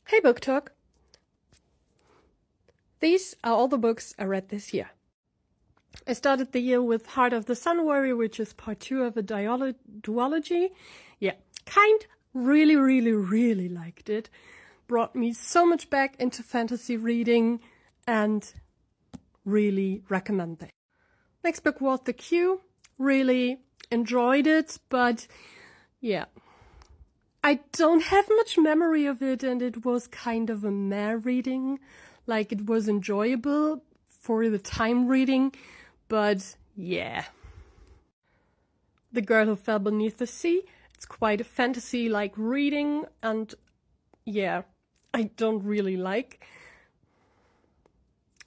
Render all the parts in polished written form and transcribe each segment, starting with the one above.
Hey Book Talk! These are all the books I read this year. I started the year with Heart of the Sun Warrior, which is part 2 of a duology. Yeah, really liked it. Brought me so much back into fantasy reading and really recommend it. Next book was The Queue. Really enjoyed it, but yeah. I don't have much memory of it, and it was kind of a meh reading. Like, it was enjoyable for the time reading, but yeah. The Girl Who Fell Beneath the Sea. It's quite a fantasy-like reading, and yeah, I don't really like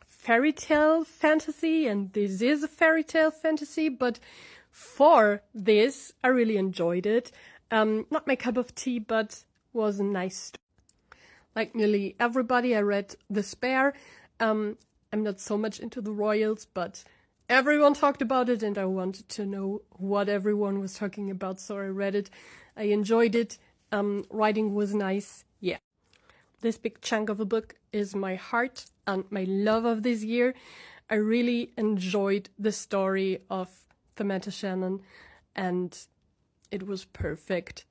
fairy tale fantasy, and this is a fairy tale fantasy, but for this, I really enjoyed it. Not my cup of tea, but was a nice story. Like nearly everybody, I read The Spare. I'm not so much into the royals, but everyone talked about it and I wanted to know what everyone was talking about, so I read it. I enjoyed it. Writing was nice. Yeah. This big chunk of a book is my heart and my love of this year. I really enjoyed the story of Samantha Shannon, and it was perfect.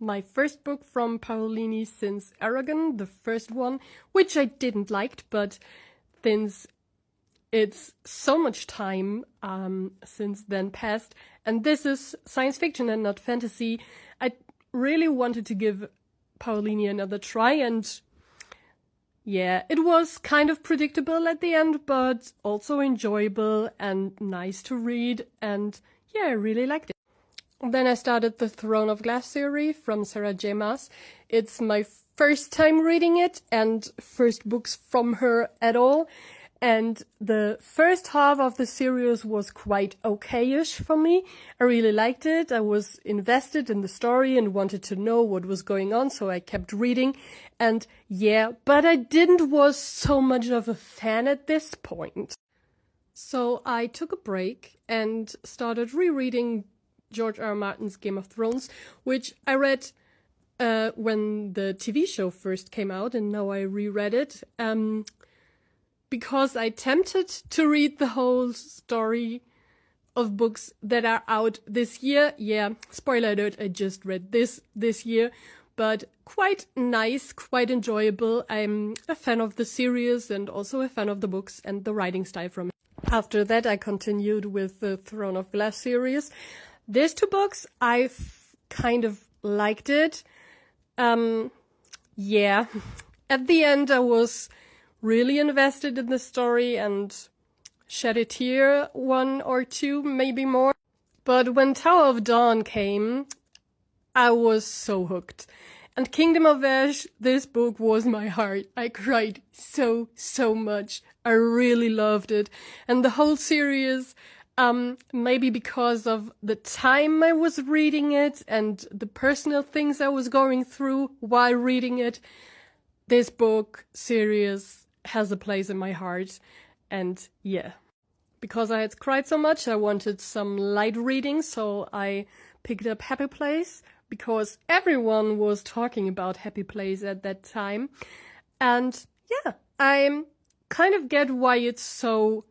My first book from Paolini since Aragon, the first one, which I didn't like, but since it's so much time since then passed, and this is science fiction and not fantasy, I really wanted to give Paolini another try, and yeah, it was kind of predictable at the end, but also enjoyable and nice to read, and yeah, I really liked it. Then I started the Throne of Glass series from Sarah J. Maas. It's my first time reading it and first books from her at all. And the first half of the series was quite okay-ish for me. I really liked it. I was invested in the story and wanted to know what was going on, so I kept reading. And yeah, but I didn't was so much of a fan at this point. So I took a break and started rereading George R. R. Martin's Game of Thrones, which I read when the TV show first came out, and now I reread it. Because I tempted to read the whole story of books that are out this year. Yeah, spoiler alert, I just read this year, but quite nice, quite enjoyable. I'm a fan of the series and also a fan of the books and the writing style from it. After that, I continued with the Throne of Glass series. These two books, I kind of liked it. Yeah, at the end I was really invested in the story and shed a tear, one or two, maybe more. But when Tower of Dawn came, I was so hooked. And Kingdom of Ash, this book was my heart. I cried so much. I really loved it. And the whole series, maybe because of the time I was reading it and the personal things I was going through while reading it, this book series has a place in my heart. And yeah, because I had cried so much, I wanted some light reading, so I picked up Happy Place because everyone was talking about Happy Place at that time. And yeah, I kind of get why it's so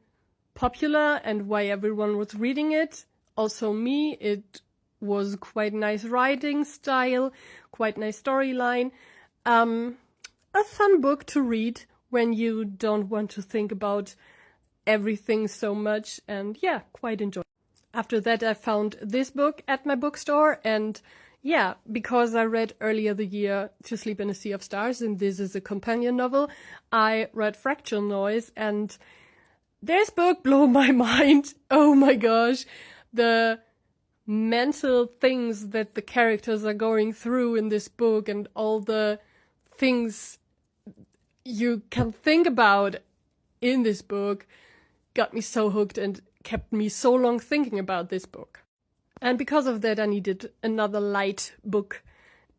popular and why everyone was reading it. Also me, it was quite nice writing style, quite nice storyline. A fun book to read when you don't want to think about everything so much, and yeah, quite enjoy. After that, I found this book at my bookstore, and yeah, because I read earlier the year To Sleep in a Sea of Stars, and this is a companion novel, I read Fractal Noise, and this book blew my mind. Oh my gosh, the mental things that the characters are going through in this book and all the things you can think about in this book got me so hooked and kept me so long thinking about this book. And because of that, I needed another light book,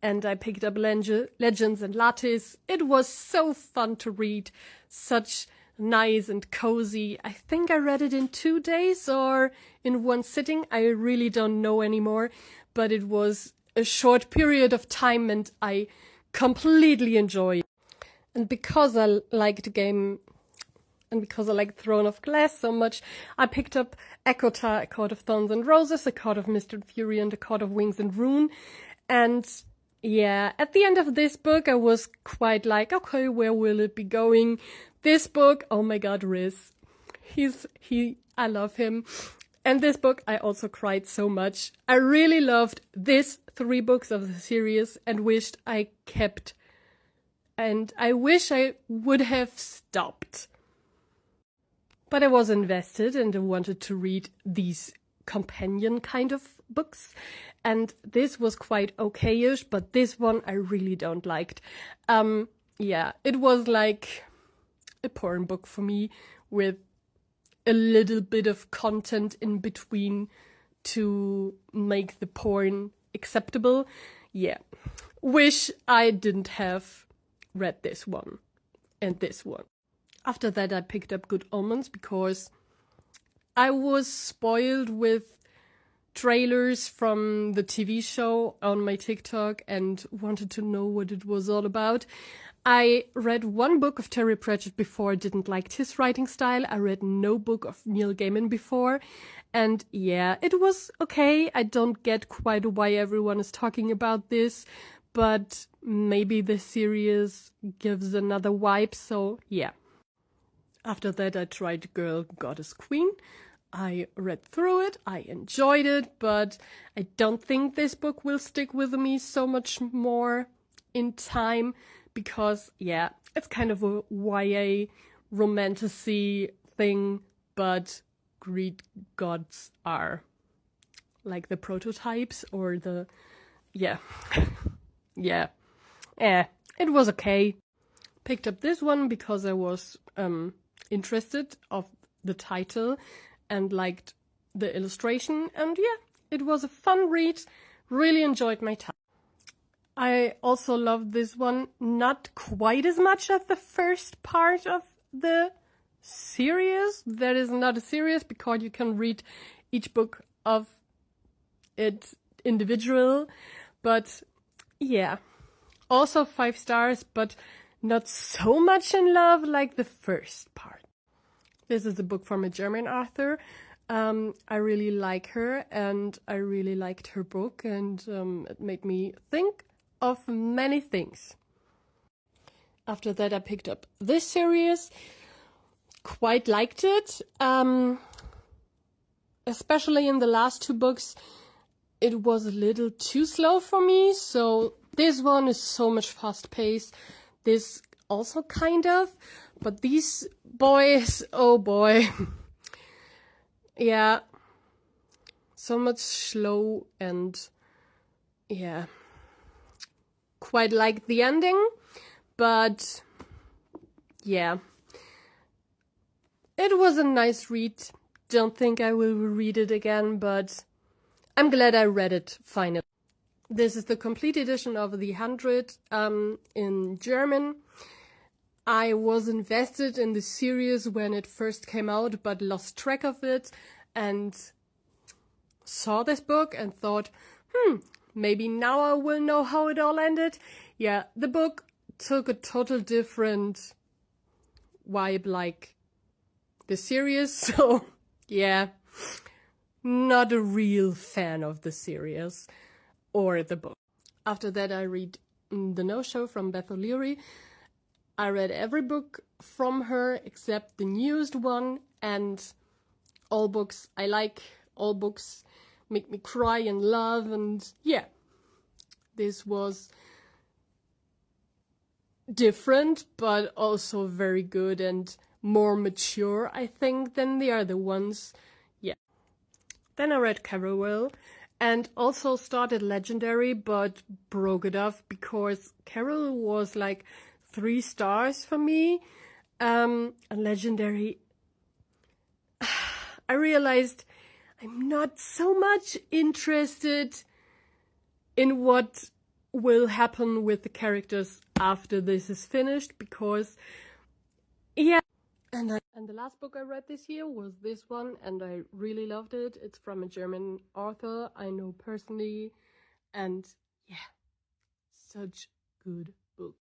and I picked up Legends and Lattice. It was so fun to read, such nice and cozy. I think I read it in 2 days or in one sitting. I really don't know anymore, but it was a short period of time and I completely enjoy it. And because I liked the game and because I like Throne of Glass so much, I picked up Ekota, A Court of Thorns and Roses, A Court of Mist and Fury, and A Court of Wings and Ruin. And yeah, at the end of this book, I was quite like, okay, where will it be going? This book, oh my god, Riz. I love him. And this book, I also cried so much. I really loved these 3 books of the series and wished I kept. And I wish I would have stopped. But I was invested and I wanted to read these companion kind of books. And this was quite okay-ish, but this one I really don't liked. Yeah, it was like a porn book for me with a little bit of content in between to make the porn acceptable. Yeah, wish I didn't have read this one and this one. After that, I picked up Good Omens because I was spoiled with trailers from the TV show on my TikTok and wanted to know what it was all about. I read 1 book of Terry Pratchett before, didn't like his writing style. I read no book of Neil Gaiman before. And yeah, it was okay. I don't get quite why everyone is talking about this, but maybe the series gives another vibe, so yeah. After that, I tried Girl, Goddess, Queen. I read through it, I enjoyed it, but I don't think this book will stick with me so much more in time because, yeah, it's kind of a YA romantasy thing, but Greek gods are like the prototypes or the, yeah, yeah, it was okay. Picked up this one because I was interested of the title and liked the illustration, and yeah, it was a fun read. Really enjoyed my time. I also loved this one, not quite as much as the first part of the series. That is not a series because you can read each book of it individual, but yeah, also 5 stars, but not so much in love like the first part. This is a book from a German author. I really like her and I really liked her book, and it made me think of many things. After that, I picked up this series. Quite liked it. Especially in the last 2 books, it was a little too slow for me. So this one is so much fast paced. This also kind of, but these boys, oh boy. Yeah, so much slow, and yeah, quite like the ending, but yeah, it was a nice read. Don't think I will read it again, but I'm glad I read it finally. This is the complete edition of The 100 in German. I was invested in the series when it first came out, but lost track of it and saw this book and thought, maybe now I will know how it all ended. Yeah, the book took a total different vibe like the series, so yeah, not a real fan of the series or the book. After that, I read The No-Show from Beth O'Leary. I read every book from her except the newest one, and all books I like, all books make me cry and love, and yeah, this was different but also very good and more mature, I think, than the other ones. Yeah. Then I read Carol and also started Legendary, but broke it off because Carol was like 3 stars for me. And Legendary, I realized I'm not so much interested in what will happen with the characters after this is finished, because yeah. And the last book I read this year was this one, and I really loved it. It's from a German author I know personally, and Yeah, such good book.